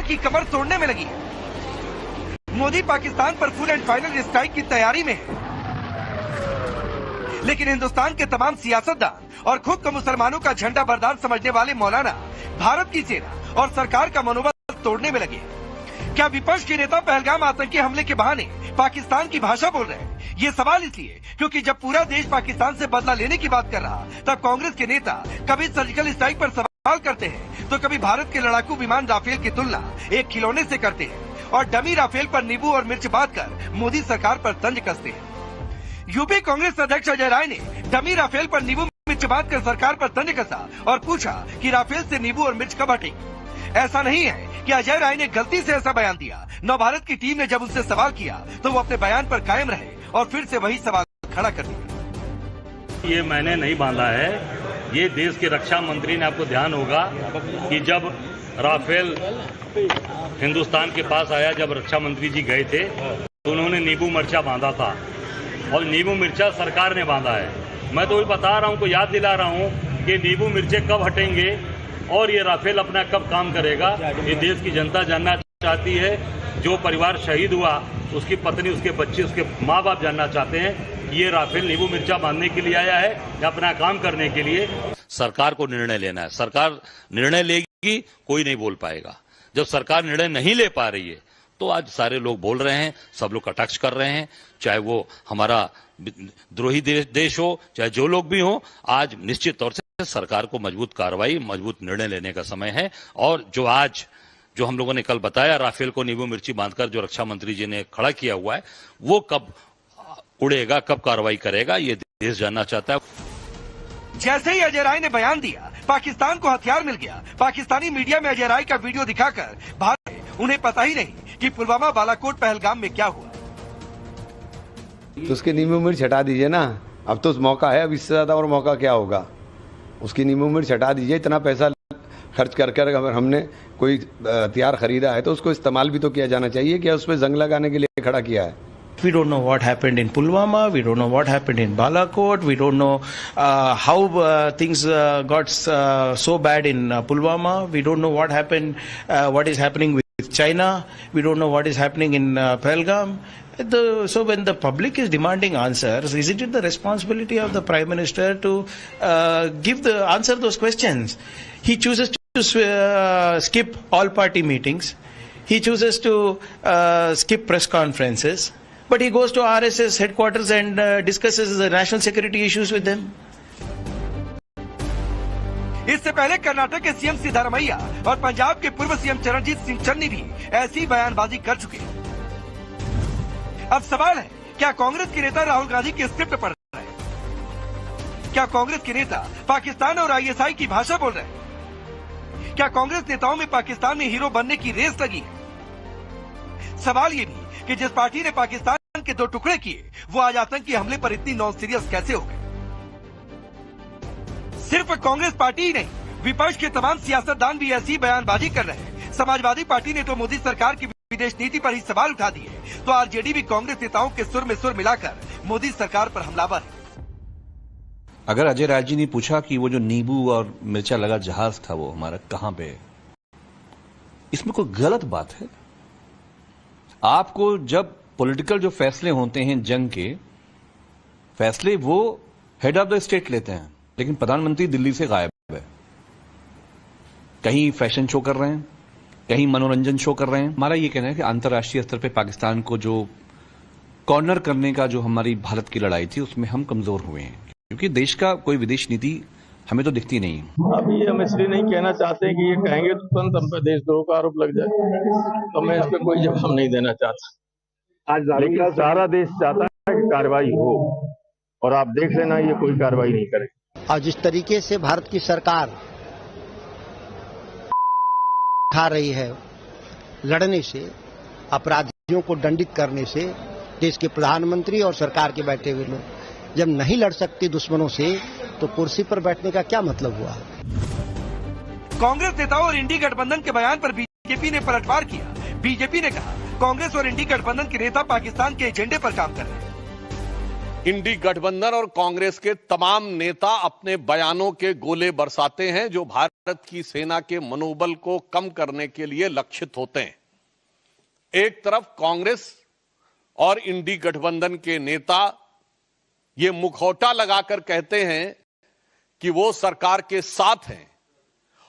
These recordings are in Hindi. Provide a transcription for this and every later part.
पाकिस्तान की कमर तोड़ने में लगी है। मोदी पाकिस्तान पर फुल एंड फाइनल स्ट्राइक की तैयारी में है, लेकिन हिंदुस्तान के तमाम सियासतदान और खुद को मुसलमानों का झंडा बरदार समझने वाले मौलाना भारत की सेना और सरकार का मनोबल तोड़ने में लगे। क्या विपक्ष के नेता पहलगाम आतंकी हमले के बहाने पाकिस्तान की भाषा बोल रहे हैं? ये सवाल इसलिए क्योंकि जब पूरा देश पाकिस्तान से बदला लेने की बात कर रहा, तब कांग्रेस के नेता कभी सर्जिकल स्ट्राइक पर सवाल करते हैं तो कभी भारत के लड़ाकू विमान राफेल की तुलना एक खिलौने से करते हैं और डमी राफेल पर नींबू और मिर्च बांटकर मोदी सरकार पर तंज कसते हैं। यूपी कांग्रेस अध्यक्ष अजय राय ने डमी राफेल पर नींबू मिर्च बांटकर सरकार पर तंज कसा और पूछा कि राफेल से नींबू और मिर्च कब हटेगी। ऐसा नहीं है कि अजय राय ने गलती से ऐसा बयान दिया। नवभारत की टीम ने जब उनसे सवाल किया तो वो अपने बयान पर कायम रहे और फिर से वही सवाल खड़ा कर दिया। ये मैंने नहीं बांधा है, ये देश के रक्षा मंत्री ने, आपको ध्यान होगा कि जब राफेल हिंदुस्तान के पास आया, जब रक्षा मंत्री जी गए थे तो उन्होंने नींबू मिर्चा बांधा था और नींबू मिर्चा सरकार ने बांधा है। मैं तो वही बता रहा हूँ, को याद दिला रहा हूँ कि नींबू मिर्चे कब हटेंगे और ये राफेल अपना कब काम करेगा। ये देश की जनता जानना चाहती है। जो परिवार शहीद हुआ, उसकी पत्नी, उसके बच्चे, उसके माँ बाप जानना चाहते हैं कि ये राफेल नींबू मिर्चा बांधने के लिए आया है या अपना काम करने के लिए। सरकार को निर्णय लेना है, सरकार निर्णय लेगी, कोई नहीं बोल पाएगा। जब सरकार निर्णय नहीं ले पा रही है तो आज सारे लोग बोल रहे हैं, सब लोग कटाक्ष कर रहे हैं, चाहे वो हमारा द्रोही देश हो, चाहे जो लोग भी हो। आज निश्चित तौर से सरकार को मजबूत कार्रवाई, मजबूत निर्णय लेने का समय है। और जो हम लोगों ने कल बताया, राफेल को नींबू मिर्ची बांधकर जो रक्षा मंत्री जी ने खड़ा किया हुआ है, वो कब उड़ेगा, कब कार्रवाई करेगा, ये देश जानना चाहता है। जैसे ही अजय राय ने बयान दिया, पाकिस्तान को हथियार मिल गया। पाकिस्तानी मीडिया में अजय राय का वीडियो दिखाकर भारत, उन्हें पता ही नहीं कि पुलवामा, बालाकोट, पहलगाम में क्या हुआ। तो उसके नींबू मिर्च हटा दीजिए ना, अब तो मौका है, अब इससे ज्यादा और मौका क्या होगा। उसकी नींबू मिर्च हटा दीजिए। इतना पैसा खर्च कर अगर हमने कोई हथियार खरीदा है तो उसको इस्तेमाल भी तो किया जाना चाहिए। क्या उस पर जंग लगाने के लिए खड़ा किया है? We don't know what happened in Pulwama. We don't know what happened in Balakot. We don't know how things got so bad in Pulwama. We don't know what happened, what is happening with China. We don't know what is happening in Pahalgam. So when the public is demanding answers, isn't it the responsibility of the Prime Minister to answer those questions? He chooses to skip all party meetings. He chooses to skip press conferences. But he goes to RSS headquarters and discusses the national security issues with them. इससे पहले कर्नाटक के सीएम सिद्धारमैया और पंजाब के पूर्व सीएम चरणजीत सिंह चन्नी भी ऐसी बयानबाजी कर चुके हैं। अब सवाल है, क्या कांग्रेस के नेता राहुल गांधी की स्क्रिप्ट पढ़ रहे हैं? क्या कांग्रेस के नेता पाकिस्तान और आईएसआई की भाषा बोल रहे हैं? क्या कांग्रेस नेताओं में पाकिस्तान में हीरो बनने की रेस लगी है? सवाल ये भी कि जिस पार्टी ने पाकिस्तान के 2 टुकड़े किए, वो आज आतंकी हमले पर इतनी नॉन सीरियस कैसे हो गए? सिर्फ कांग्रेस पार्टी ही नहीं, विपक्ष के तमाम सियासतदान भी ऐसी बयानबाजी कर रहे हैं। समाजवादी पार्टी ने तो मोदी सरकार की विदेश नीति पर ही सवाल उठा दिए, तो आरजेडी भी कांग्रेस नेताओं के सुर में सुर मिलाकर मोदी सरकार पर हमलावर है। अगर अजय राय जी ने पूछा कि वो जो नींबू और मिर्चा लगा जहाज था, वो हमारा कहां पे है, इसमें कोई गलत बात है? आपको जब पॉलिटिकल जो फैसले होते हैं, जंग के फैसले, वो हेड ऑफ द स्टेट लेते हैं, लेकिन प्रधानमंत्री दिल्ली से गायब है। कहीं फैशन शो कर रहे हैं, कहीं मनोरंजन शो कर रहे हैं। हमारा ये कहना है कि अंतर्राष्ट्रीय स्तर पे पाकिस्तान को जो कॉर्नर करने का जो हमारी भारत की लड़ाई थी, उसमें हम कमजोर हुए हैं, क्योंकि देश का कोई विदेश नीति हमें तो दिखती नहीं। अभी हम इसलिए नहीं कहना चाहते कि ये कहेंगे तो तुरंत हम पे देशद्रोह का आरोप लग जाए, तो मैं इस पर कोई जवाब नहीं देना चाहता। लेकिन सारा देश चाहता है कि कार्रवाई हो, और आप देख लेना ये कोई कार्रवाई नहीं करेगी। और जिस तरीके से भारत की सरकार उठा रही है लड़ने से, अपराधियों को दंडित करने से, देश के प्रधानमंत्री और सरकार के बैठे हुए लोग जब नहीं लड़ सकते दुश्मनों से, तो कुर्सी पर बैठने का क्या मतलब हुआ? कांग्रेस नेताओं और इंडी गठबंधन के बयान पर बीजेपी ने पलटवार किया। बीजेपी ने कहा, कांग्रेस और इंडी गठबंधन के नेता पाकिस्तान के एजेंडे पर काम कर रहे हैं। इंडी गठबंधन और कांग्रेस के तमाम नेता अपने बयानों के गोले बरसाते हैं जो भारत की सेना के मनोबल को कम करने के लिए लक्षित होते हैं। एक तरफ कांग्रेस और इंडी गठबंधन के नेता ये मुखौटा लगाकर कहते हैं कि वो सरकार के साथ हैं,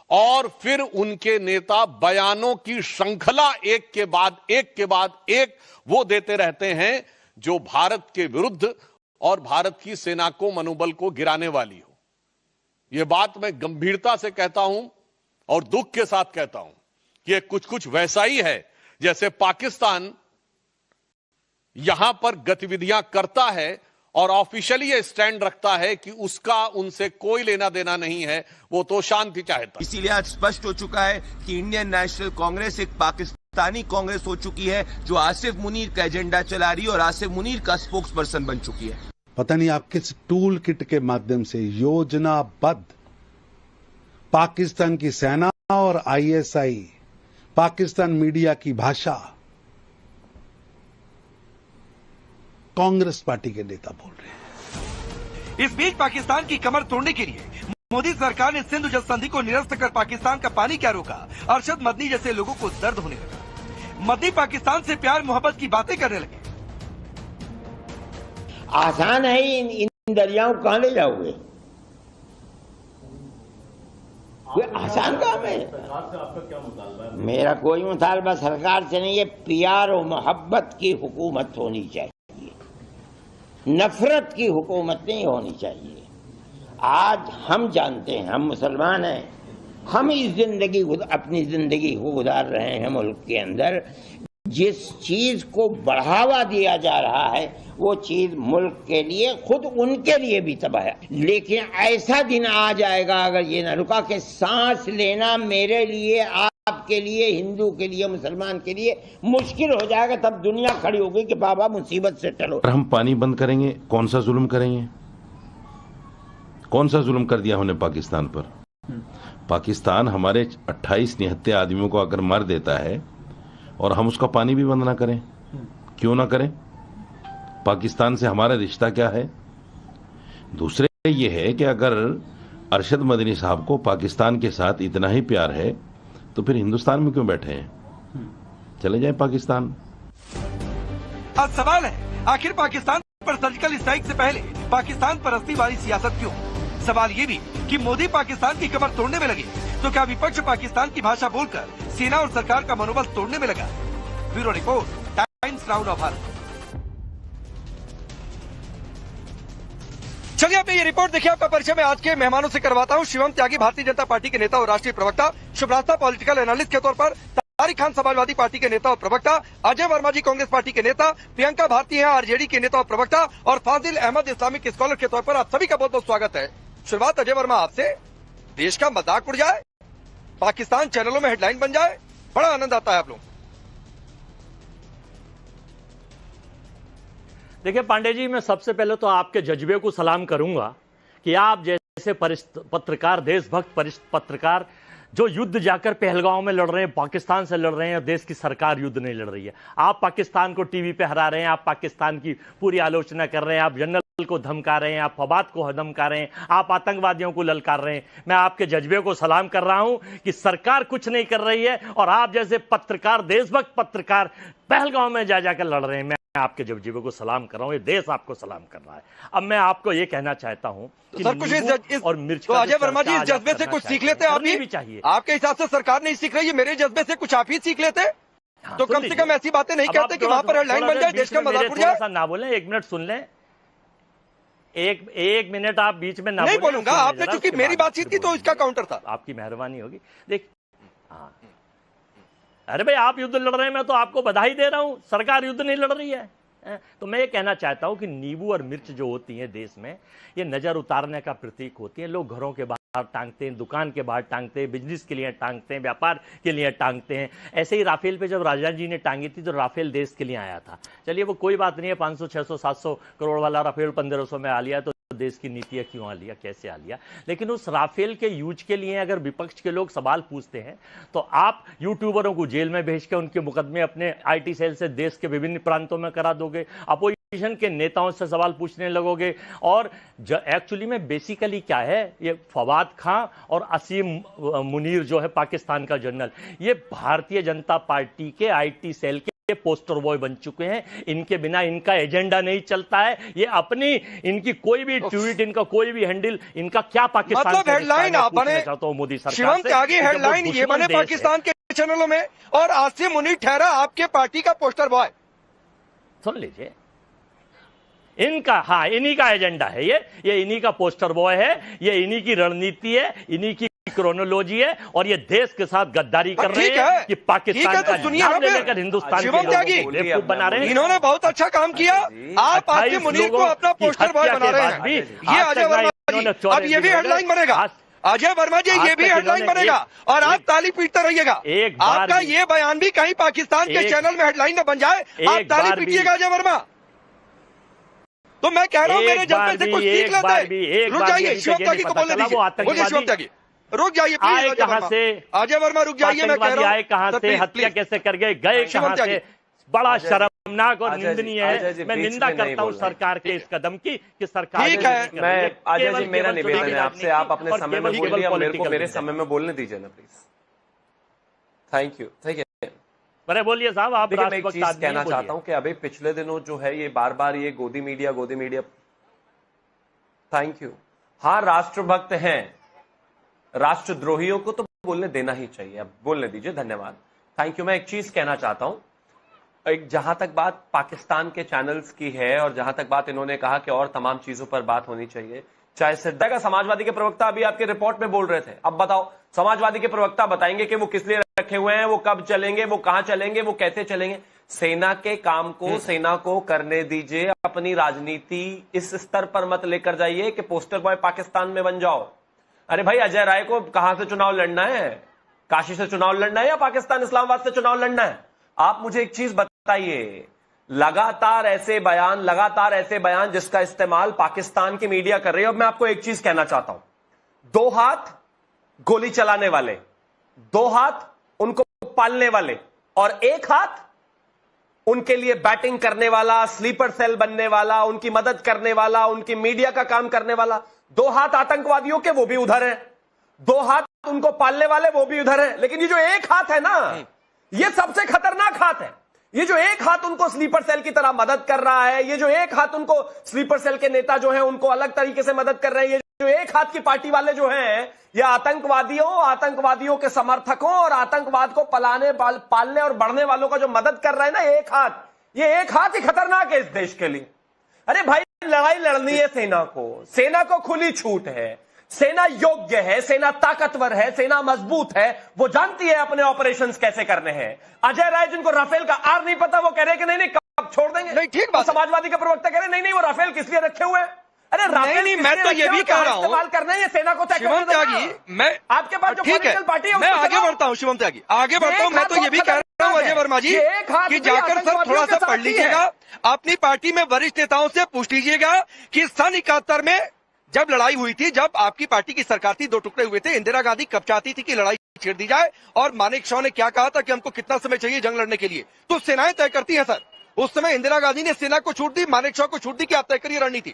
और फिर उनके नेता बयानों की श्रृंखला एक के बाद एक वो देते रहते हैं जो भारत के विरुद्ध और भारत की सेना को मनोबल को गिराने वाली हो। यह बात मैं गंभीरता से कहता हूं और दुख के साथ कहता हूं कि यह कुछ वैसा ही है जैसे पाकिस्तान यहां पर गतिविधियां करता है और ऑफिशियली ये स्टैंड रखता है कि उसका उनसे कोई लेना देना नहीं है, वो तो शांति चाहता है। इसीलिए आज स्पष्ट हो चुका है कि इंडियन नेशनल कांग्रेस एक पाकिस्तानी कांग्रेस हो चुकी है जो आसिफ मुनीर का एजेंडा चला रही है और आसिफ मुनीर का स्पोक्स पर्सन बन चुकी है। पता नहीं आप किस टूल किट के माध्यम से योजनाबद्ध पाकिस्तान की सेना और आईएसआई, पाकिस्तान मीडिया की भाषा कांग्रेस पार्टी के नेता बोल रहे हैं। इस बीच पाकिस्तान की कमर तोड़ने के लिए मोदी सरकार ने सिंधु जल संधि को निरस्त कर पाकिस्तान का पानी क्या रोका। अरशद मदनी जैसे लोगों को दर्द होने लगा। मदनी पाकिस्तान से प्यार मोहब्बत की बातें करने लगे। आसान है इन दरियाओं को कहां ले जाओगे? कोई आसान काम है? मेरा कोई मुतालबा सरकार से नहीं है। प्यार और मोहब्बत की हुकूमत होनी चाहिए, नफरत की हुकूमत नहीं होनी चाहिए। आज हम जानते हैं, हम मुसलमान हैं, हम इस जिंदगी अपनी जिंदगी को गुजार रहे हैं मुल्क के अंदर। जिस चीज को बढ़ावा दिया जा रहा है वो चीज मुल्क के लिए, खुद उनके लिए भी तबाह है। लेकिन ऐसा दिन आ जाएगा अगर ये न रुका कि सांस लेना मेरे लिए, आपके लिए, हिंदू के लिए, मुसलमान के लिए मुश्किल हो जाएगा। तब दुनिया खड़ी होगी कि बाबा मुसीबत से टलो। हम पानी बंद करेंगे, कौन सा जुल्म करेंगे? कौन सा जुल्म कर दिया हमने पाकिस्तान पर? पाकिस्तान हमारे 28 निहत्ते आदमियों को अगर मार देता है और हम उसका पानी भी बंद ना करें, क्यों ना करें? पाकिस्तान से हमारा रिश्ता क्या है? दूसरे ये है कि अगर अरशद मदनी साहब को पाकिस्तान के साथ इतना ही प्यार है तो फिर हिंदुस्तान में क्यों बैठे हैं? चले जाएं पाकिस्तान। अब सवाल है, आखिर पाकिस्तान पर सर्जिकल स्ट्राइक से पहले पाकिस्तान परस्ती वाली सियासत क्यों? सवाल ये भी कि मोदी पाकिस्तान की कमर तोड़ने में लगे तो क्या विपक्ष पाकिस्तान की भाषा बोलकर सेना और सरकार का मनोबल तोड़ने में लगा? Bureau report, times now of Bharat. चलिए आपने ये रिपोर्ट देखिए। आपका परिचय मैं आज के मेहमानों से करवाता हूं। शिवम त्यागी भारतीय जनता पार्टी के नेता और राष्ट्रीय प्रवक्ता, शुभरास्ता पॉलिटिकल एनालिस्ट के तौर पर, तारिक खान समाजवादी पार्टी के नेता और प्रवक्ता, अजय वर्मा जी कांग्रेस पार्टी के नेता, प्रियंका भारती हैं आरजेडी के नेता और प्रवक्ता, और फाजिल अहमद इस्लामिक स्कॉलर के तौर पर आप सभी का बहुत बहुत स्वागत है। शुरुआत अजय वर्मा आपसे। देश का मजाक उड़ जाए, पाकिस्तान चैनलों में हेडलाइन बन जाए, बड़ा आनंद आता है आप लोग। देखिए पांडे जी, मैं सबसे पहले तो आपके जज्बे को सलाम करूंगा कि आप जैसे पत्रकार, देशभक्त पत्रकार जो युद्ध जाकर पहलगांव में लड़ रहे हैं, पाकिस्तान से लड़ रहे हैं, देश की सरकार युद्ध नहीं लड़ रही है। आप पाकिस्तान को टीवी पे हरा रहे हैं, आप पाकिस्तान की पूरी आलोचना कर रहे हैं, आप जनरल को धमका रहे हैं, आप फवाद को धमका रहे हैं, आप आतंकवादियों को ललकार रहे हैं। मैं आपके जज्बे को सलाम कर रहा हूं कि सरकार कुछ नहीं कर रही है और आप जैसे पत्रकार, देशभक्त पत्रकार पहलगांव में जाकर लड़ रहे हैं। मैं आपके जज्बे को सलाम कर रहा हूं, ये देश आपको सलाम कर रहा है। अब मैं आपको ये कहना चाहता हूं कि सर कुछ और मिर्च तो अजय वर्मा जी, इस जज्बे से कुछ सीख लेते आप भी चाहिए। आपके हिसाब से सरकार नहीं सीख रही है, मेरे जज्बे से कुछ आप ही सीख लेते तो कम से कम ऐसी बातें नहीं कहते कि वहां पर हेडलाइन बन जाए, देश का मजाक उड़ जाए। ना बोले, 1 मिनट सुन लें। एक मिनट आप बीच में ना नहीं बोलूंगा। आपने क्योंकि मेरी बातचीत की तो इसका काउंटर था। आपकी मेहरबानी होगी। देख, हाँ, अरे भाई आप युद्ध लड़ रहे हैं, मैं तो आपको बधाई दे रहा हूं। सरकार युद्ध नहीं लड़ रही है। तो मैं ये कहना चाहता हूं कि नींबू और मिर्च जो होती हैं देश में, ये नजर उतारने का प्रतीक होती है। लोग घरों के बाहर टांगते हैं, दुकान के बाहर टांगते हैं, बिजनेस के लिए टांगते हैं, व्यापार के लिए टांगते हैं। ऐसे ही राफेल पे जब राजनाथ जी ने टांगी थी तो राफेल देश के लिए आया था। चलिए वो कोई बात नहीं है, 500, 600, 700 करोड़ वाला राफेल 1500 में आ लिया तो देश की नीतियां क्यों आ लिया, कैसे आ लिया। लेकिन उस राफेल के यूज के लिए अगर विपक्ष के लोग सवाल पूछते हैं तो आप यूट्यूबरों को जेल में भेज के उनके मुकदमे अपने IT सेल से देश के विभिन्न प्रांतों में करा दोगे। आप वो ऑपोजिशन के नेताओं से सवाल पूछने लगोगे। और एक्चुअली में बेसिकली क्या है, ये फवाद खां और असीम मुनीर जो है पाकिस्तान का जनरल, ये भारतीय जनता पार्टी के आईटी सेल के पोस्टर बॉय बन चुके हैं। इनके बिना इनका एजेंडा नहीं चलता है। ये अपनी इनकी कोई भी ट्वीट, इनका कोई भी हैंडल, इनका क्या पाकिस्तान मतलब हेडलाइन आपने चाहता हूं मोदी सरकार शिवम से, त्यागी हेडलाइन ये बने पाकिस्तान के चैनलों में, और आसिम मुनीर ठहरा आपके पार्टी का पोस्टर बॉय। सुन लीजिए, इनका, हाँ, इन्हीं का एजेंडा है ये इन्हीं का पोस्टर बॉय है, ये इन्हीं की रणनीति है, इन्हीं की क्रोनोलॉजी है, और ये देश के साथ गद्दारी कर रहे हैं कि पाकिस्तान का नाम लेकर हिंदुस्तान शिवम त्यागी बेवकूफ बना रहे हैं। इन्होंने बहुत अच्छा काम किया, आप आसिम मुनीर को अपना पोस्टर बॉय बना रहे हैं। ये अजय वर्मा जी, अब ये भी हेडलाइन बनेगा। अजय वर्मा जी, ये भी हेडलाइन बनेगा और आप ताली पीटते रहिएगा। आपका ये बयान भी कहीं पाकिस्तान के चैनल में हेडलाइन न बन जाए, आप ताली पीटिएगा अजय वर्मा। तो मैं कह रहा हूं मेरे जज्बे से कुछ सीख लेते हैं। रुक जाइए, शिवम त्यागी को बोलने दीजिए। बोलिए शिवम त्यागी, रुक जाइए प्लीज। कहां से अजय वर्मा, रुक जाइए, मैं कह रहा हूं। आए कहां से, हत्या कैसे कर गए कहां से, बड़ा शर्मनाक और निंदनीय है। मैं निंदा करता हूं सरकार के इस कदम की कि सरकार, ठीक है, मैं अजय जी, मेरा निवेदन है आपसे, आप अपने समय में बोलिए, मेरे को मेरे समय में बोलने दीजिए ना प्लीज। Thank you. ठीक है, अरे बोलिए साहब, आप मैं एक चीज कहना चाहता हूं कि अभी पिछले दिनों जो है ये बार बार ये गोदी मीडिया। Thank you. हाँ, राष्ट्रभक्त हैं, राष्ट्रद्रोहियों को तो बोलने देना ही चाहिए, अब बोलने दीजिए, धन्यवाद, थैंक यू। मैं एक चीज कहना चाहता हूं, एक जहां तक बात पाकिस्तान के चैनल्स की है और जहां तक बात इन्होंने कहा कि और तमाम चीजों पर बात होनी चाहिए, चाहे सिद्धा का समाजवादी के प्रवक्ता अभी आपके रिपोर्ट में बोल रहे थे, अब बताओ समाजवादी के प्रवक्ता बताएंगे कि वो किस लिए रखे हुए हैं, वो कब चलेंगे, वो कहां चलेंगे, वो कैसे चलेंगे। सेना के काम को सेना को करने दीजिए, अपनी राजनीति इस स्तर पर मत लेकर जाइए कि पोस्टर बॉय पाकिस्तान में बन जाओ। अरे भाई, अजय राय को कहां से चुनाव लड़ना है, काशी से चुनाव लड़ना है या पाकिस्तान इस्लामाबाद से चुनाव लड़ना है? आप मुझे एक चीज बताइए, लगातार ऐसे बयान जिसका इस्तेमाल पाकिस्तान की मीडिया कर रही है। अब मैं आपको एक चीज कहना चाहता हूं, 2 हाथ गोली चलाने वाले, 2 हाथ उनको पालने वाले और 1 हाथ उनके लिए बैटिंग करने वाला, स्लीपर सेल बनने वाला, उनकी मदद करने वाला, उनकी मीडिया का काम करने वाला। 2 हाथ आतंकवादियों के, वो भी उधर है, 2 हाथ उनको पालने वाले, वो भी उधर है। लेकिन ये जो 1 हाथ है ना, ये सबसे खतरनाक हाथ है। ये जो 1 हाथ उनको स्लीपर सेल की तरह मदद कर रहा है, ये जो 1 हाथ उनको स्लीपर सेल के नेता जो है उनको अलग तरीके से मदद कर रहे हैं, ये जो 1 हाथ की पार्टी वाले जो हैं, ये आतंकवादियों के समर्थकों और आतंकवाद को पालने और बढ़ने वालों का जो मदद कर रहे हैं ना, 1 हाथ, ये 1 हाथ ही खतरनाक है इस देश के लिए। अरे भाई, लड़ाई लड़नी है सेना को खुली छूट है, सेना योग्य है, सेना ताकतवर है, सेना मजबूत है, वो जानती है अपने ऑपरेशंस कैसे करने हैं। अजय राय जिनको राफेल का आर नहीं पता, वो कह रहे कि नहीं कब छोड़ देंगे, नहीं ठीक बात। समाजवादी का प्रवक्ता कह रहे नहीं वो राफेल किस लिए रखे हुए हैं। अरे राफेल नहीं, मैं तो ये भी कह रहा हूं, इस्तेमाल करना है ये सेना को। शिवम त्यागी, मैं आपके पास जो पॉलिटिकल पार्टी है, मैं आगे बढ़ता हूं। शिवम त्यागी, आगे बढ़ता हूं। मैं तो ये भी कह रहा हूं अजय वर्मा जी कि जाकर सर थोड़ा सा पढ़ लीजिएगा, अपनी पार्टी में वरिष्ठ नेताओं से पूछ लीजिएगा कि सन 71 में जब लड़ाई हुई थी, जब आपकी पार्टी की सरकार थी, 2 टुकड़े हुए थे, इंदिरा गांधी कब चाहती थी कि लड़ाई छेड़ दी जाए, और मानेकशॉ ने क्या कहा था कि हमको कितना समय चाहिए जंग लड़ने के लिए, तो सेनाएं तय करती हैं सर। उस समय इंदिरा गांधी ने सेना को छूट दी, मानेकशॉ को छूट दी कि आप तय करिए रणनीति,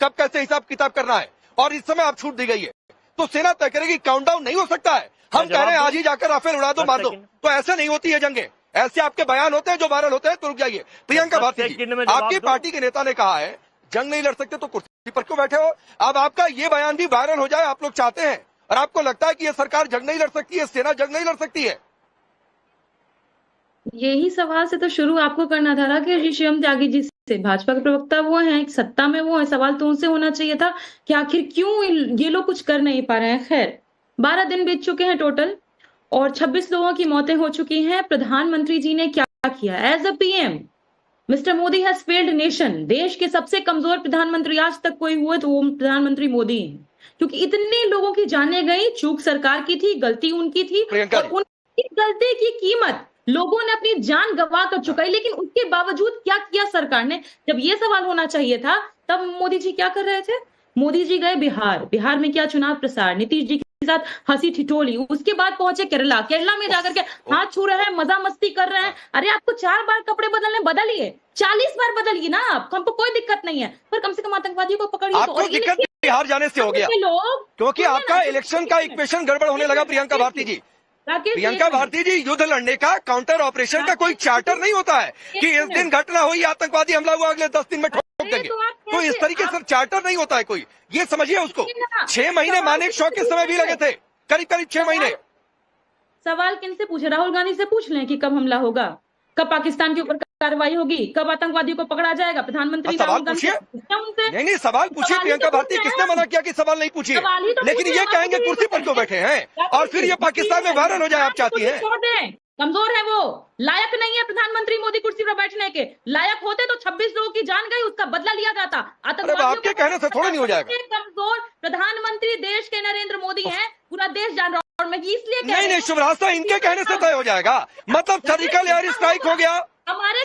कब कैसे हिसाब किताब करना है, और इस समय आप छूट दी गई है, तो सेना तय करेगी। काउंटडाउन नहीं हो सकता है। हम कह रहे हैं आज ही जाकर राफेल उड़ा दो, मार दो, तो ऐसे नहीं होती है जंगे। ऐसे आपके बयान होते हैं जो वायरल होते हैं। तो रुक जाइए, प्रियंका भारती जी, आपकी पार्टी के नेता ने कहा है जंग नहीं लड़ सकते, तो कुर्सी पर क्यों बैठे हो? अब आपका ये बयान भी वायरल हो जाए, आप लोग चाहते हैं, और आपको लगता है कि ये सरकार जंग नहीं लड़ सकती है, सेना जंग नहीं लड़ सकती है। यही सवाल से तो शुरू आपको करना था ना कि शिवम त्यागी जी से, भाजपा के प्रवक्ता वो हैं, सत्ता में वो है, सवाल तो उनसे होना चाहिए था कि आखिर क्यों ये लोग कुछ कर नहीं पा रहे हैं। खैर, 12 दिन बीत चुके हैं टोटल और 26 लोगों की मौतें हो चुकी हैं। प्रधानमंत्री जी ने क्या किया? As a PM mister Modi has failed nation. देश के सबसे कमजोर प्रधानमंत्री आज तक कोई हुए तो वो प्रधानमंत्री मोदी हैं, क्योंकि इतने लोगों की जाने गई। चूक सरकार की थी, गलती उनकी थी, और उनकी गलती की कीमत लोगों ने अपनी जान गंवा कर चुकाई। लेकिन उसके बावजूद क्या किया सरकार ने? जब ये सवाल होना चाहिए था, तब मोदी जी क्या कर रहे थे? मोदी जी गए बिहार में क्या चुनाव प्रसार, नीतीश जी साथ हंसी ठिठोली, उसके बाद पहुंचे केरला। केरला में जाकर के हाथ छू रहे हैं, मजा मस्ती कर रहे हैं। अरे आपको 4 बार कपड़े बदलने, बदलिए, 40 बार बदलिए ना आप, हमको कोई दिक्कत नहीं है, पर कम से कम आतंकवादियों को पकड़िए। आपको दिक्कत बिहार जाने से हो गया, क्योंकि आपका इलेक्शन का इक्वेशन गड़बड़ होने लगा। प्रियंका भारती जी, प्रियंका भारती जी, युद्ध लड़ने का, काउंटर ऑपरेशन का कोई चार्टर नहीं होता है कि इस दिन घटना हुई, आतंकवादी हमला हुआ, अगले 10 दिन में ठोक देंगे। तो इस तरीके से चार्टर नहीं होता है कोई, ये समझिए उसको। 6 महीने मानेक शॉ के समय भी लगे थे, करीब करीब 6 महीने। सवाल किनसे पूछे? राहुल गांधी से पूछ लें कि कब हमला होगा, कब पाकिस्तान के ऊपर कार्रवाई होगी, कब आतंकवादियों को पकड़ा जाएगा। प्रधानमंत्री सवाल पूछिए, नहीं सवाल पूछिए। प्रियंका भारती, किसने मना किया कि सवाल नहीं पूछिए? लेकिन ये कहेंगे कुर्सी पर क्यों बैठे हैं, और फिर ये पाकिस्तान में वायरल हो जाए, आप चाहती हैं? कमजोर है वो, लायक नहीं है प्रधानमंत्री मोदी कुर्सी पर बैठने के। लायक होते तो 26 लोगों की जान गई, उसका बदला लिया जाता। आपके कहने से थोड़ा नहीं हो जाएगा। कमजोर प्रधानमंत्री देश के नरेंद्र मोदी हैं, पूरा देश जान रहा है, और मैं इसलिए नहीं शुभरास्ता इनके कहने से तय हो जाएगा। मतलब सर्जिकल एयर स्ट्राइक हो गया,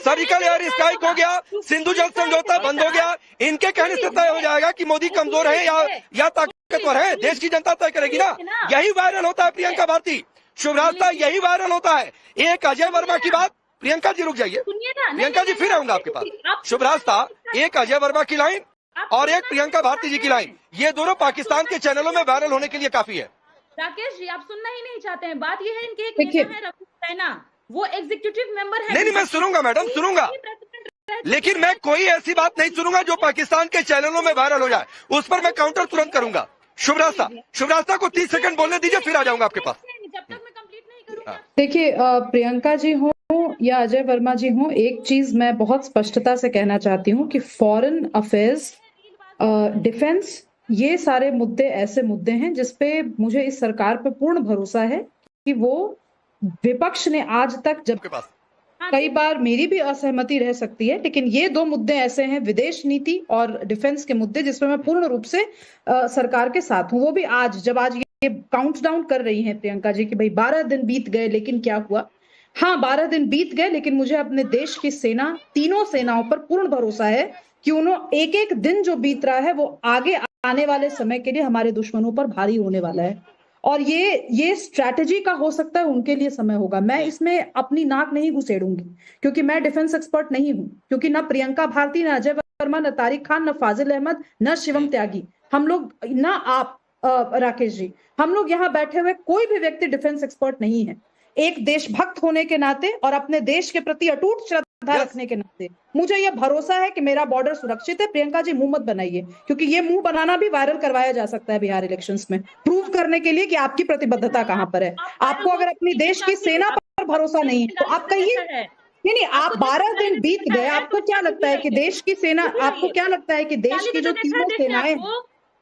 सर्जिकल एयर स्ट्राइक हो गया, सिंधु जल समझौता बंद हो गया, इनके कहने से तय हो जाएगा कि मोदी कमजोर है या ताकतवर है। देश की जनता तय करेगी ना, यही वायरल होता है। प्रियंका भारती, शुभरास्ता, यही वायरल होता है। एक अजय वर्मा की बात, प्रियंका जी रुक जाइए, प्रियंका जी फिर आऊंगा आपके पास। शुभरास्ता, एक अजय वर्मा की लाइन और एक प्रियंका भारती जी की लाइन, ये दोनों पाकिस्तान के चैनलों में वायरल होने के लिए काफी है। राकेश जी, आप सुनना ही नहीं चाहते हैं। बात ये है, इनके एक नेता है रफीक सैना, वो एग्जीक्यूटिव मेंबर है। नहीं मैं सुनूंगा मैडम, सुनूंगा, लेकिन मैं कोई ऐसी बात नहीं सुनूंगा जो पाकिस्तान के चैनलों में वायरल हो जाए, उस पर मैं काउंटर तुरंत करूंगा। शुभरास्ता को 30 सेकंड बोलने दीजिए, फिर आ जाऊंगा आपके पास। देखिए, प्रियंका जी हो या अजय वर्मा जी हो, एक चीज मैं बहुत स्पष्टता से कहना चाहती हूँ कि फॉरेन अफेयर्स, डिफेंस, ये सारे मुद्दे ऐसे मुद्दे हैं जिसपे मुझे इस सरकार पे पूर्ण भरोसा है कि वो विपक्ष ने आज तक, जब कई बार मेरी भी असहमति रह सकती है, लेकिन ये 2 मुद्दे ऐसे हैं, विदेश नीति और डिफेंस के मुद्दे, जिसमें मैं पूर्ण रूप से सरकार के साथ हूँ। वो भी आज, जब आज ये काउंट डाउन कर रही हैं प्रियंका जी कि भाई 12 दिन बीत गए लेकिन क्या हुआ। हाँ, 12 दिन बीत गए, लेकिन मुझे अपने देश की सेना, तीनों सेनाओं पर पूर्ण भरोसा है कि उन्होंने एक एक दिन जो बीत रहा है वो आगे आने वाले समय के लिए हमारे दुश्मनों पर भारी होने वाला है। और ये स्ट्रैटेजी का हो सकता है उनके लिए समय होगा। मैं इसमें अपनी नाक नहीं घुसेड़ूंगी, क्योंकि मैं डिफेंस एक्सपर्ट नहीं हूं, क्योंकि ना प्रियंका भारती, ना अजय वर्मा, ना तारिक खान, ना फाजिल अहमद, ना शिवम त्यागी, हम लोग, ना आप राकेश जी, हम लोग यहाँ बैठे हुए कोई भी व्यक्ति डिफेंस एक्सपर्ट नहीं है। एक देशभक्त होने के नाते और अपने देश के प्रति अटूट श्रद्धा रखने के नाते मुझे यह भरोसा है कि मेरा बॉर्डर सुरक्षित है। प्रियंका जी, मुंह मत बनाइए, क्योंकि ये मुंह बनाना भी वायरल करवाया जा सकता है बिहार इलेक्शंस में, प्रूव करने के लिए कि आपकी प्रतिबद्धता कहां पर है। आपको अगर अपनी देश की सेना पर भरोसा नहीं है तो आप कहिए। नहीं, आप 12 दिन बीत गए, आपको क्या लगता है कि देश की सेना, आपको क्या लगता है कि देश की जो तीनों सेनाएं,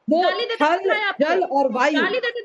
वो थल, जल और वायु,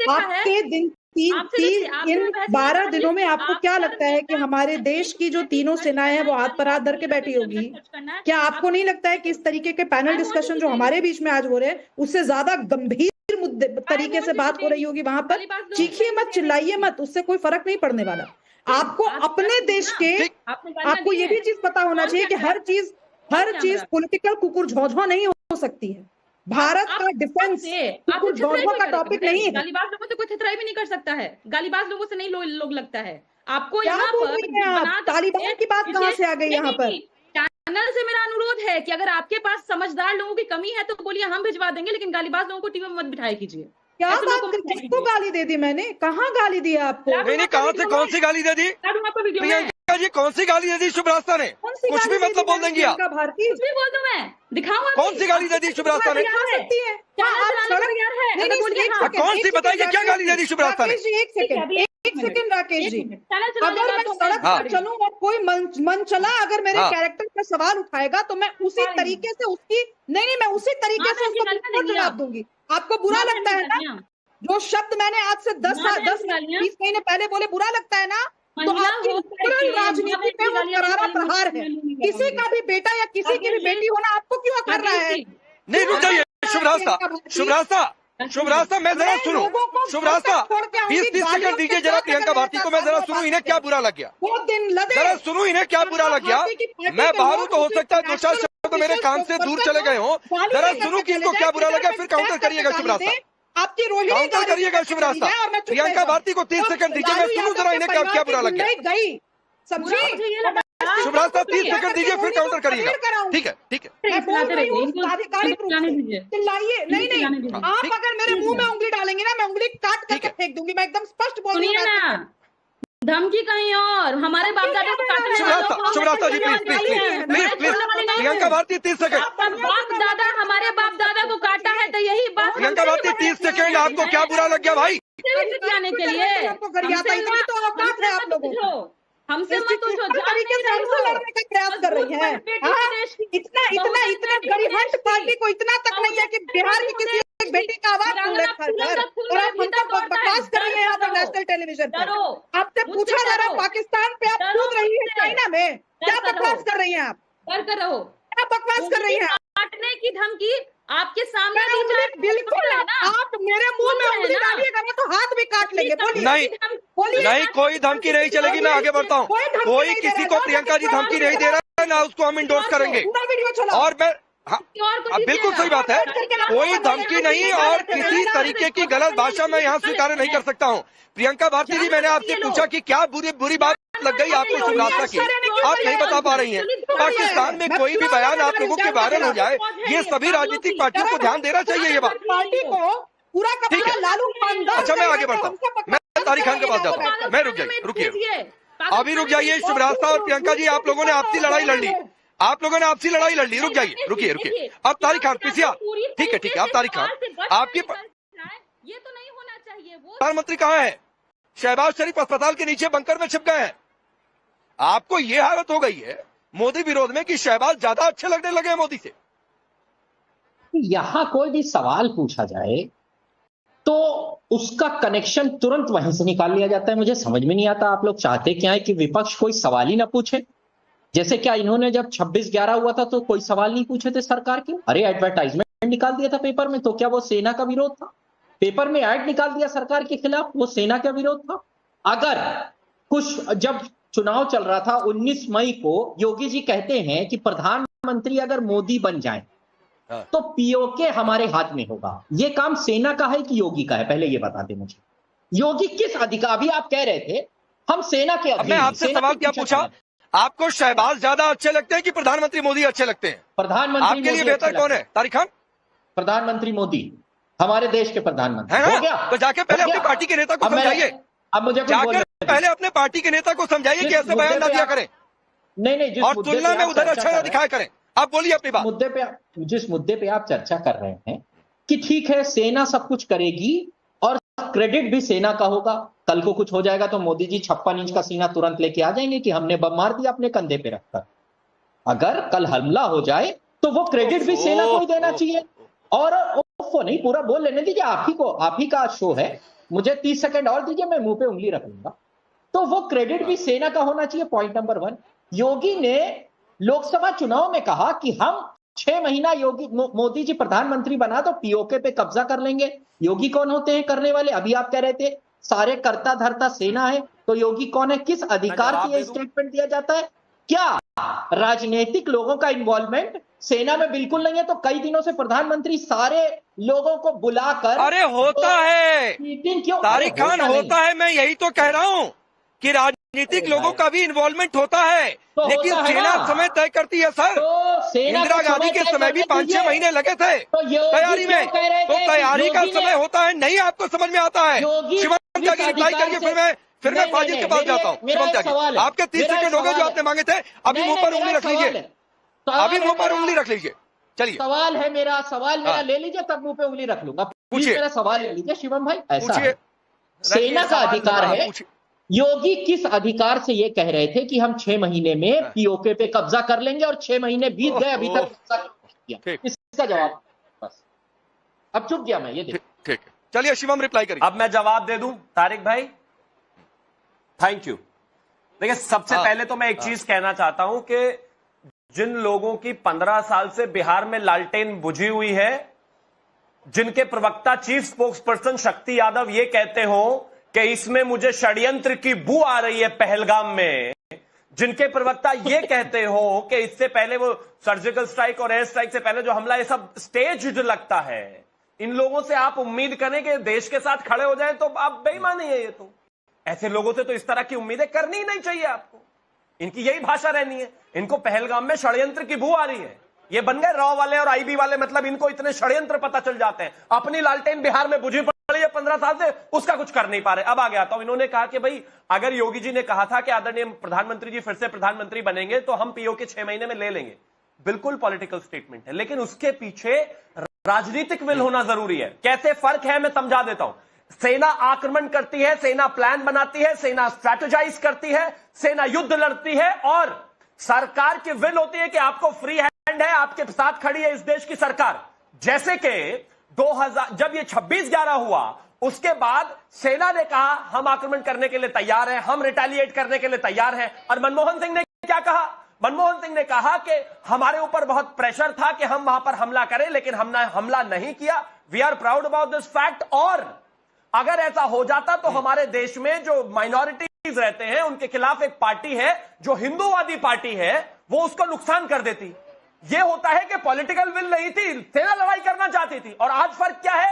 आपके दिन इन 12 दिनों में आपको क्या लगता है कि हमारे देश की जो तीनों सेनाएं हैं वो हाथ पर हाथ धर के बैठी होगी? क्या आपको नहीं लगता है कि इस तरीके के पैनल डिस्कशन जो हमारे बीच में आज हो रहे हैं, उससे ज्यादा गंभीर मुद्दे तरीके से बात हो रही होगी वहां पर? चीखिए मत, चिल्लाइए मत, उससे कोई फर्क नहीं पड़ने वाला। आपको अपने देश के, आपको ये भी चीज पता होना चाहिए कि हर चीज पॉलिटिकल कुकुर झौझौ नहीं हो सकती है। भारत का डिफेंस का टॉपिक नहीं है। गालीबाज लोगों से कोई थतराई भी नहीं कर सकता है, गालीबाज लोगों से नहीं लोग लगता है आपको। यहाँ पर तालिबान की बात कहाँ से आ गई यहाँ पर? चैनल से मेरा अनुरोध है कि अगर आपके पास समझदार लोगों की कमी है तो बोलिए, हम भिजवा देंगे, लेकिन गालीबाज लोगों को टीवी में मत बिठाया कीजिए। क्या बात, किसको गाली दे दी मैंने? कहाँ गाली दिया आपको? मैंने कहाँ से, कौन सी गाली दे दी? प्रियंका जी, कौन सी गाली दे दी शुभरास्ता ने? कुछ भी मतलब बोल देंगी आप? भारती, कुछ भी बोल दूं मैं, दिखाऊंगा। कौन सी गाली दे दी शुभरास्ता ने? कौन सी बताइए, क्या गाली दे दी शुभरास्ता ने? एक सेकंड राकेश जी, अगर मैं सड़क पर चलूं और कोई मन चला अगर मेरे कैरेक्टर पर सवाल उठाएगा तो मैं उसी तरीके से उसकी मैं उसी तरीके से उसको जवाब दूंगी। आपको बुरा लगता है ना जो शब्द मैंने आज से 10-20 महीने पहले बोले? बुरा लगता है ना? तो आपकी राजनीति में वो करारा प्रहार है। किसी का भी बेटा या किसी की भी बेटी होना आपको क्यों कर रहा है? नहीं, रुक जाइए शुभरास्ता, मैं जरा सुनूं। शुभरास्ता, 20 सेकंड दीजिए जरा प्रियंका भारती को, मैं जरा सुनूं इन्हें क्या बुरा लग गया, जरा सुनूं इन्हें क्या बुरा लग गया। मैं बाहर हूं तो हो सकता है 2-4 शब्द मेरे कान से दूर चले गए हों, जरा सुनूं कि इनको क्या बुरा लगा, फिर काउंटर करिएगा शुभरास्ता। आपकी रोहिणी काउंटर करिएगा शिवराज साहब। प्रियंका भारती को 30 सेकंड दीजिए, मैं सुनूं जरा इन्हें क्या बुरा लग गया। गई समझी शिवराज साहब 30 सेकंड दीजिए, फिर काउंटर करिएगा। ठीक है ठीक है। मैं बोल रही हूँ आधिकारिक रूप से चिल्लाइए नहीं, आप अगर मेरे मुंह में उंगली डालेंगे ना, मैं उंगली काट करके फेंक दूंगी। मैं एकदम स्पष्ट बोल रही हूँ। धमकी कहीं और, हमारे बाप दादा को काटने शिवराज साहब जी प्लीज प्रियंका भारती 30 सेकंड। बाप दादा, हमारे बाप दादा को काटा है तो यही बात। प्रियंका भारती 30 सेकंड, आपको क्या बुरा लग गया भाई? जाने के लिए तो औकात है आप लोगों को, हमसे मत पूछो, तरीके से हमसे लड़ने का प्रयास कर रही है। इतना गरिहंट पार्टी को इतना तक नहीं है कि बिहार की किसी एक बेटी का आवाज सुन ले और आप हमको बकवास कर रही हैं यहाँ पर नेशनल टेलीविजन पर। आपसे पूछा जा रहा है पाकिस्तान पे आप कूद रही है, चाइना में क्या बकवास कर रही हैं आप? कर रहो, क्या बकवास कर रही हैं? काटने की धमकी आपके सामने बिल्कुल, आप मेरे मुंह में उंगली डालिएगा ना तो हाथ भी काट लेंगे। नहीं कोई धमकी नहीं चलेगी, मैं आगे बढ़ता हूँ। कोई किसी को प्रियंका जी धमकी नहीं दे रहा है, ना उसको हम इंडोर्स करेंगे। और मैं बिल्कुल सही बात है, कोई धमकी नहीं और किसी तरीके की गलत भाषा मैं यहाँ स्वीकार नहीं कर सकता हूँ। प्रियंका भारती जी, मैंने आपसे पूछा कि क्या बुरी बात लग गई आपको शिवराज की, आप नहीं बता पा रही हैं। पाकिस्तान में कोई भी बयान आप लोगों के वायरल हो जाए, ये सभी राजनीतिक पार्टियों को ध्यान देना चाहिए ये बात। पार्टी को पूरा ठीक है, लालू अच्छा मैं आगे बढ़ता हूँ, मैं तारिक खान के पास जाता हूँ। मैं रुकिए अभी रुक जाइए। शिवराज साहब और प्रियंका जी, आप लोगों ने आपसी लड़ाई लड़ ली, रुक जाइए, रुकिए। अब तारिक खान पिसिया, ठीक है अब तारिक खान, आपकी ये तो नहीं होना चाहिए। प्रधानमंत्री कहाँ है? शहबाज शरीफ अस्पताल के नीचे बंकर में छिप गए हैं। आपको ये हालत हो गई है मोदी विरोध में कि शहबाज ज्यादा अच्छे लगने लगे हैं मोदी से। यहां कोई भी सवाल पूछा जाए तो उसका कनेक्शन तुरंत वहीं से निकाल लिया जाता है। मुझे समझ में नहीं आता आप लोग चाहते क्या है कि विपक्ष कोई सवाल ही ना पूछे? जैसे क्या इन्होंने जब 26/11 हुआ था तो कोई सवाल नहीं पूछे थे सरकार के? अरे एडवर्टाइजमेंट निकाल दिया था पेपर में, तो क्या वो सेना का विरोध था? पेपर में ऐड निकाल दिया सरकार के खिलाफ, वो सेना का विरोध था? अगर कुछ जब चुनाव चल रहा था 19 मई को योगी जी कहते हैं कि प्रधानमंत्री अगर मोदी बन जाए तो पीओके हमारे हाथ में होगा। ये काम सेना का है कि योगी का है? पहले ये बता दें मुझे, योगी किस अधिकार? अभी आप कह रहे थे हम सेना के अधीन। मैं आपसे सवाल क्या पूछा, आपको शहबाज ज्यादा अच्छे लगते हैं कि प्रधानमंत्री मोदी अच्छे लगते हैं? प्रधानमंत्री आपके लिए बेहतर कौन है तारिक खान? प्रधानमंत्री मोदी, हमारे देश के प्रधानमंत्री। हो गया तो जाके पहले अपनी पार्टी के नेता को समझाइए। अब मुझे जाकर पहले अपने पार्टी के नेता को समझाइए कि ऐसे बयान ना दिया करें, नहीं और तुलना में उधर अच्छा ना दिखाया करें। आप बोलिए अपनी बात। जिस मुद्दे पे आप चर्चा कर रहे हैं कि ठीक है सेना सब कुछ करेगी और क्रेडिट भी सेना का होगा, कल को कुछ हो जाएगा तो मोदी जी 56 इंच का सीना तुरंत लेके आ जाएंगे कि हमने बम मार दिया अपने कंधे पे रखकर। अगर कल हमला हो जाए तो वो क्रेडिट भी सेना को ही देना चाहिए। और नहीं, पूरा बोल लेने दीजिए, आप ही का शो है, मुझे 30 सेकंड और दीजिए, मैं मुंह पे उंगली रख लूंगा। तो वो क्रेडिट भी सेना का होना चाहिए। पॉइंट नंबर 1, योगी ने लोकसभा चुनाव में कहा कि हम 6 महीना मोदी जी प्रधानमंत्री बना तो पीओके पे कब्जा कर लेंगे। योगी कौन होते हैं करने वाले? अभी आप कह रहे थे सारे कर्ता धर्ता सेना है, तो योगी कौन है? किस अधिकार से यह स्टेटमेंट दिया जाता है? क्या राजनीतिक लोगों का इन्वॉल्वमेंट सेना में बिल्कुल नहीं है? तो कई दिनों से प्रधानमंत्री सारे लोगों को बुलाकर, अरे होता है मीटिंग क्यों? तारिक खान होता है, मैं यही तो कह रहा हूं कि राजनीतिक लोगों का भी इन्वॉल्वमेंट होता है, लेकिन सेना समय तय करती है सर। इंदिरा गांधी के समय भी 5-6 महीने लगे थे तैयारी में, तो तैयारी का समय होता है, नहीं आपको समझ में आता है? शिवम त्यागी रिप्लाई करिए, फिर मैं फाजिल के पास जाता हूँ। शिवम त्यागी, आपके 30 सेकंड हो गए जो आपने मांगे थे। अभी मुंह पर उंगली रख लीजिए, अभी मुंह पर उंगली रख लीजिए। चलिए, सवाल है मेरा, मेरा ले लीजिए, तब मुंह पे उंगली रख लूंगा। पूछिए, मेरा सवाल ले लीजिए शिवम भाई। ऐसा है, सेना का अधिकार है। योगी किस अधिकार से ये कह रहे थे कि हम 6 महीने में पीओके पे कब्जा कर लेंगे और 6 महीने बीत गए अभी तक? इसका जवाब बस, अब चुप गया मैं। ये ठीक है, चलिए शिवम रिप्लाई करिए। अब मैं जवाब दे दूं तारिक भाई, थैंक यू। देखिए, सबसे पहले तो मैं एक चीज कहना चाहता हूं कि जिन लोगों की 15 साल से बिहार में लालटेन बुझी हुई है, जिनके प्रवक्ता चीफ स्पोक्स पर्सन शक्ति यादव ये कहते हो कि इसमें मुझे षड्यंत्र की बू आ रही है पहलगाम में, जिनके प्रवक्ता ये कहते हो कि इससे पहले वो सर्जिकल स्ट्राइक और एयर स्ट्राइक से पहले जो हमला, ये सब स्टेज लगता है, इन लोगों से आप उम्मीद करें कि देश के साथ खड़े हो जाएं तो आप बेईमानी है। ये तो ऐसे लोगों से तो इस तरह की उम्मीदें करनी ही नहीं चाहिए आपको। इनकी यही भाषा रहनी है। इनको पहलगाम में षड्यंत्र की बू आ रही है। ये बन गए रॉ वाले और आईबी वाले, मतलब इनको इतने षड्यंत्र पता चल जाते हैं। अपनी लालटेन बिहार में बुझी पड़ी है 15 साल से, उसका कुछ कर नहीं पा रहे। अब आगे आता हूं। इन्होंने कहा कि भाई अगर योगी जी ने कहा था कि आदरणीय प्रधानमंत्री जी फिर से प्रधानमंत्री बनेंगे तो हम पीओ के 6 महीने में ले लेंगे। बिल्कुल पॉलिटिकल स्टेटमेंट है, लेकिन उसके पीछे राजनीतिक विल होना जरूरी है। कैसे फर्क है मैं समझा देता हूं। सेना आक्रमण करती है, सेना प्लान बनाती है, सेना स्ट्रैटेजाइज करती है, सेना युद्ध लड़ती है, और सरकार की विल होती है कि आपको फ्री हैंड है, आपके साथ खड़ी है इस देश की सरकार। जैसे कि 2000 जब ये 26/11 हुआ, उसके बाद सेना ने कहा हम आक्रमण करने के लिए तैयार हैं, हम रिटेलिएट करने के लिए तैयार हैं। और मनमोहन सिंह ने क्या कहा? मनमोहन सिंह ने कहा कि हमारे ऊपर बहुत प्रेशर था कि हम वहां पर हमला करें, लेकिन हमने हमला नहीं किया। We are proud about this fact. और अगर ऐसा हो जाता तो हमारे देश में जो माइनॉरिटीज रहते हैं उनके खिलाफ एक पार्टी है जो हिंदूवादी पार्टी है, वो उसको नुकसान कर देती। यह होता है कि पॉलिटिकल विल नहीं थी, सेना लड़ाई करना चाहती थी। और आज फर्क क्या है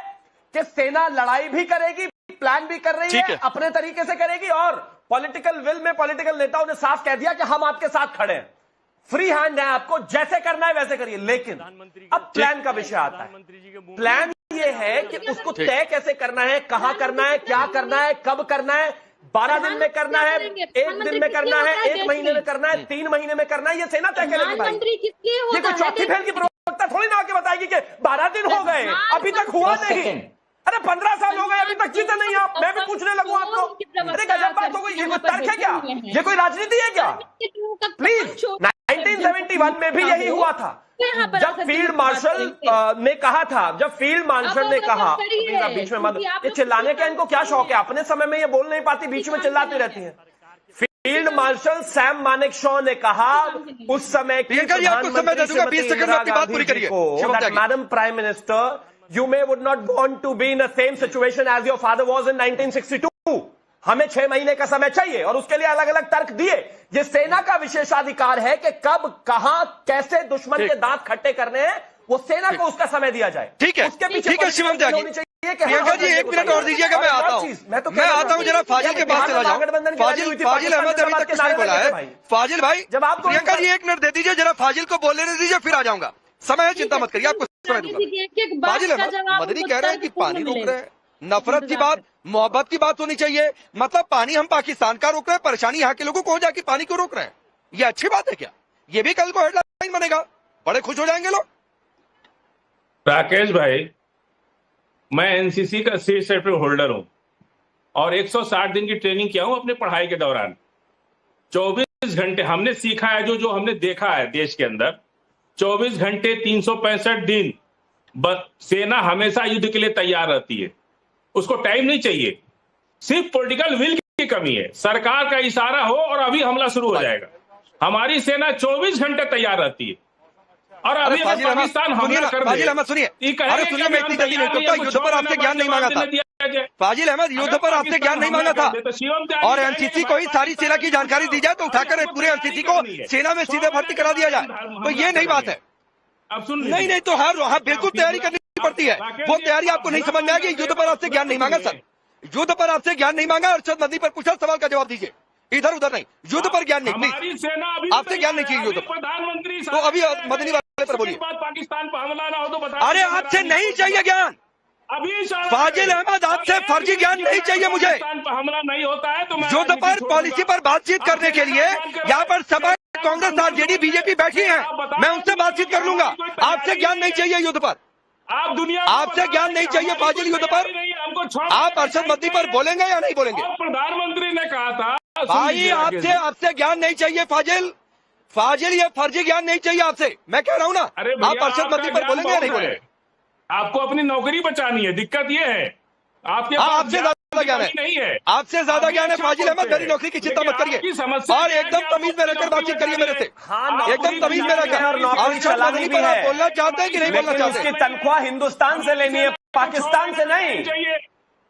कि सेना लड़ाई भी करेगी, प्लान भी कर रही है, अपने तरीके से करेगी, और पॉलिटिकल विल में पॉलिटिकल नेताओं ने साफ कह दिया कि हम आपके साथ खड़े हैं, फ्री हैंड है, आपको जैसे करना है वैसे करिए। लेकिन अब प्लान का विषय आता है। प्लान ये है कि उसको तय कैसे करना है, कहां करना है, क्या करना है, कब करना है, 12 दिन में करना है, 1 दिन में करना है, 1 महीने में करना है, 3 महीने में करना है, ये सेना तय करेगी भाई। ये कोई चौथी फैल की प्रवक्ता थोड़ी ना आके बताएगी कि 12 दिन हो गए अभी तक हुआ नहीं। अरे 15 साल हो गए अभी तक जीते नहीं आप। मैं भी पूछने लगूं आपको, अरे गजब बात हो गई। ये कोई तर्क है क्या? ये कोई राजनीति है क्या? प्लीज, 1971 में भी यही हुआ था जब फील्ड मार्शल ने कहा था, जब फील्ड मार्शल ने कहा, बीच में मत, ये चिल्लाने का इनको क्या शौक है? अपने समय में ये बोल नहीं पाती, बीच में चिल्लाती रहती हैं। फील्ड मार्शल सैम मानेकशॉ ने कहा उस समय की madam prime minister, you may would not want to be in the same situation as your father was in 1962. हमें 6 महीने का समय चाहिए, और उसके लिए अलग अलग तर्क दिए। ये सेना का विशेषाधिकार है कि कब, कहां, कैसे दुश्मन के दांत खट्टे करने हैं, वो सेना को उसका समय दिया जाए। ठीक है, उसके पीछे ठीक है शिवम त्यागी। प्रियंका जी 1 मिनट और दीजिएगा, मैं आता हूं। मैं आता हूं, जरा फाजिल के पास चला जाऊं। फाजिल अहमद अभी तक कुछ नहीं बोला है। फाजिल भाई, जब आप प्रियंका जी 1 मिनट दे दीजिए, जरा फाजिल को बोलने दीजिए, फिर आ जाऊंगा। समय है, चिंता मत करिए, आपको समय दूंगा। फाजिल अहमद मदनी कह रहे हैं कि पानी रोक रहे हैं, नफरत की बात, मोहब्बत की बात होनी चाहिए। मतलब पानी हम पाकिस्तान का रोक रहे हैं, परेशानी यहाँ के लोगों को हो जाए कि पानी क्यों रोक रहे हैं। ये अच्छी बात है क्या? ये भी कल को हेडलाइन बनेगा, बड़े खुश हो जाएंगे लोग। राकेश भाई, मैं एनसीसी का स्टेट सर्टिफिकेट होल्डर हूं और 160 दिन की ट्रेनिंग किया हूं अपने पढ़ाई के दौरान। 24 घंटे हमने सीखा है, जो हमने देखा है देश के अंदर, 24 घंटे 365 दिन सेना हमेशा युद्ध के लिए तैयार रहती है। उसको टाइम नहीं चाहिए, सिर्फ पॉलिटिकल विल की कमी है। सरकार का इशारा हो और अभी हमला शुरू हो जाएगा। हमारी सेना 24 घंटे तैयार रहती है, और अभी पाकिस्तान हमला कर दे, सुनिए, अरे सुनिए, मैं इतनी जल्दी नहीं करता। युद्ध पर आपसे ज्ञान नहीं मांगा था फाजिल अहमद, युद्ध पर आपसे ज्ञान नहीं मांगा था। और एनसीसी को ही सारी सेना की जानकारी दी जाए तो उठाकर पूरे एनसीसी को सेना में सीधे भर्ती करा दिया जाए, तो ये नहीं बात है। अब सुन, नहीं तो हाँ बिल्कुल तैयारी करनी पड़ती है। वो तैयारी आपको नहीं समझ में आएगी। युद्ध पर आपसे ज्ञान नहीं मांगा सर, युद्ध पर आपसे ज्ञान नहीं मांगा। अरशद मदनी पर पूछा, सवाल का जवाब दीजिए, इधर उधर नहीं। युद्ध पर ज्ञान नहीं, आपसे ज्ञान नहीं चाहिए युद्ध पर। प्रधानमंत्री तो अभी मदनी वाले पर बोलिए। पाकिस्तान पर हमला ना हो तो बता। अरे आपसे नहीं चाहिए ज्ञान अभी फाजिल अहमद, आपसे फर्जी ज्ञान नहीं चाहिए मुझे। हमला नहीं होता है तो युद्ध पर पॉलिसी पर बातचीत करने के लिए यहाँ पर सभा कांग्रेस, आरजेडी, बीजेपी बैठी है, मैं उनसे बातचीत कर लूंगा। आपसे ज्ञान नहीं चाहिए युद्ध पर, आप दुनिया, आपसे ज्ञान नहीं चाहिए फाजिल युद्ध पर। आप अरशद मदनी पर बोलेंगे या नहीं बोलेंगे? प्रधानमंत्री ने कहा था भाई, आपसे ज्ञान नहीं चाहिए फाजिल, ये फर्जी ज्ञान नहीं चाहिए आपसे, मैं कह रहा हूँ ना। आप अरशद मदनी पर बोलेंगे या नहीं बोलेंगे? आपको अपनी नौकरी बचानी है, दिक्कत ये है आपके आपसे ज्यादा ज्ञान नहीं है, आपसे ज्यादा ज्ञान है फाजिल अहमद। मेरी नौकरी की चिंता मत करिए, और एकदम तमीज में रहकर बातचीत करिए मेरे से, एकदम तमीज में रहकर। अरशद मदनी पर आप बोलना चाहते हैं कि नहीं बोलना चाहते? उसकी तनख्वाह हिंदुस्तान से लेनी है, पाकिस्तान से नहीं।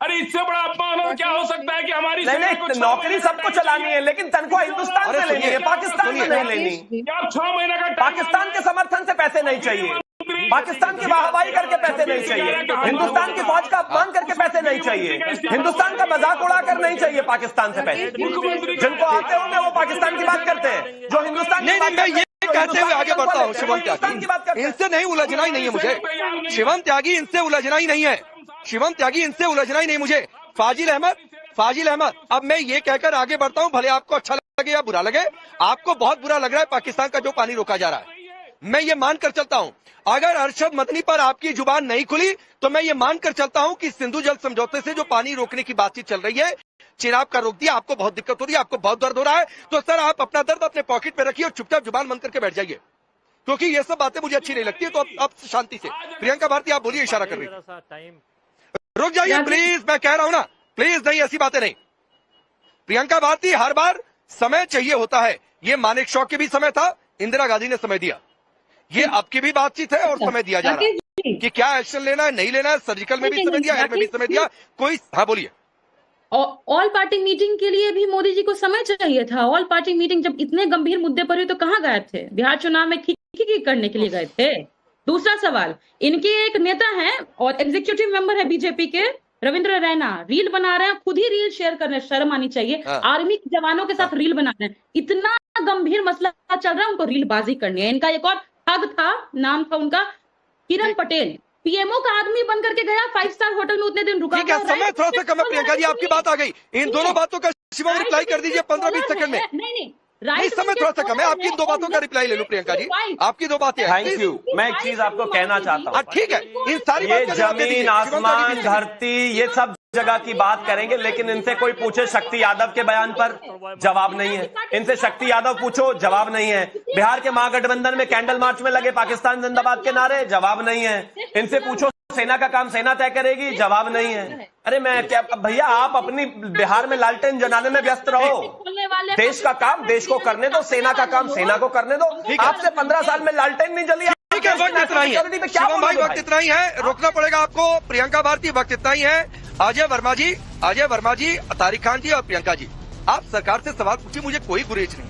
अरे इससे बड़ा अपमान और क्या हो सकता है कि हमारी नौकरी सबको चलानी है, लेकिन तनख्वाह हिंदुस्तान से लेनी है, पाकिस्तान से नहीं लेनी। 6 महीने का पाकिस्तान के समर्थन से पैसे नहीं चाहिए। पाकिस्तान की वाहवाही करके पैसे नहीं चाहिए, हिंदुस्तान की फौज का अपमान करके पैसे नहीं चाहिए, हिंदुस्तान का मजाक उड़ाकर नहीं चाहिए पाकिस्तान से पैसे। जिनको आते होंगे वो पाकिस्तान की बात करते हैं, जो हिंदुस्तान नहीं, मैं ये कहते हुए आगे बढ़ता हूँ। शिवम त्यागी, इनसे नहीं उलझना ही नहीं है मुझे। शिवम त्यागी, इनसे उलझना ही नहीं है। शिवम त्यागी, इनसे उलझना ही नहीं मुझे। फाजिल अहमद, अब मैं ये कहकर आगे बढ़ता हूँ, भले आपको अच्छा लगे या बुरा लगे। आपको बहुत बुरा लग रहा है पाकिस्तान का जो पानी रोका जा रहा है। मैं ये मानकर चलता हूँ, अगर अरशद मदनी पर आपकी जुबान नहीं खुली तो मैं ये मानकर चलता हूँ कि सिंधु जल समझौते से जो पानी रोकने की बातचीत चल रही है, चिनाब का रोक दिया, आपको बहुत दिक्कत हो रही है, आपको बहुत दर्द हो रहा है, तो सर आप अपना दर्द अपने पॉकेट में रखिए और चुपचाप जुबान बंद करके बैठ जाइए, क्योंकि ये सब बातें मुझे अच्छी नहीं लगती है। तो अब शांति से प्रियंका भारती, आप बोलिए, इशारा कर रही है। रुक जाइए प्लीज, मैं कह रहा हूं ना, प्लीज नहीं, ऐसी बातें नहीं। प्रियंका भारती, हर बार समय चाहिए होता है। ये मानेक शॉ के भी समय था, इंदिरा गांधी ने समय दिया, ये अब की भी बातचीत है और समय दिया जा रहा है कि क्या एक्शन लेना है, नहीं लेना है। सर्जिकल में भी समय दिया, एयर में भी समय दिया। कोई, हाँ बोलिए। ऑल पार्टी मीटिंग के लिए भी मोदी जी को समय चाहिए था। ऑल पार्टी मीटिंग जब इतने गंभीर मुद्दे पर हुई तो कहाँ गए थे? बिहार चुनाव में खिकी करने के लिए गए थे। दूसरा सवाल, इनके एक नेता हैं और एग्जीक्यूटिव मेंबर है बीजेपी के, रविंद्र रैना, रील बना रहे हैं, खुद ही रील शेयर कर रहे हैं, शर्म आनी चाहिए। आर्मी के जवानों के साथ रील बना रहे हैं। इतना गंभीर मसला चल रहा है, उनको रीलबाजी करनी है। इनका एक और ठग था, नाम था उनका किरण पटेल, पीएमओ का आदमी बन करके गया, 5 स्टार होटल में उतने दिन रुका। समय थोड़ा सा कम है प्रियंका जी, आपकी बात आ गई। इन दोनों बातों का शिवम रिप्लाई कर दीजिए 15-20 सेकंड में। नहीं, समय थोड़ा सा कम है, आपकी 2 बातों का रिप्लाई ले लो प्रियंका जी, आपकी 2 बातें। Thank you. मैं एक चीज आपको कहना चाहता हूँ, ठीक है, इन सारी ये जमीन आसमान धरती ये सब जगह की बात करेंगे, लेकिन इनसे कोई पूछे शक्ति यादव के बयान पर, जवाब नहीं है। इनसे शक्ति यादव पूछो, जवाब नहीं है। बिहार के महागठबंधन में कैंडल मार्च में लगे पाकिस्तान जिंदाबाद के नारे, जवाब नहीं है। इनसे पूछो सेना का काम सेना तय करेगी, जवाब नहीं है। अरे मैं क्या भैया, आप अपनी बिहार में लालटेन जलाने में व्यस्त रहो। देश का काम देश को करने दो, सेना का काम सेना को करने दो। आपसे 15 साल में लालटेन नहीं जली। ठीक है, वक्त इतना ही है शिवम भाई, वक्त इतना ही है, रोकना पड़ेगा आपको। प्रियंका भारती, वक्त इतना ही है। अजय वर्मा जी, तारिक खान जी और प्रियंका जी, आप सरकार से सवाल पूछिए, मुझे कोई गुरेज नहीं,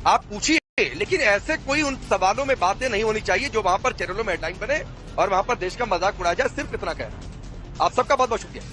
आप पूछिए, लेकिन ऐसे कोई उन सवालों में बातें नहीं होनी चाहिए जो वहां पर चैनलों में हेडलाइन बने और वहां पर देश का मजाक उड़ाया जाए। सिर्फ इतना कहना। आप सबका बहुत बहुत शुक्रिया।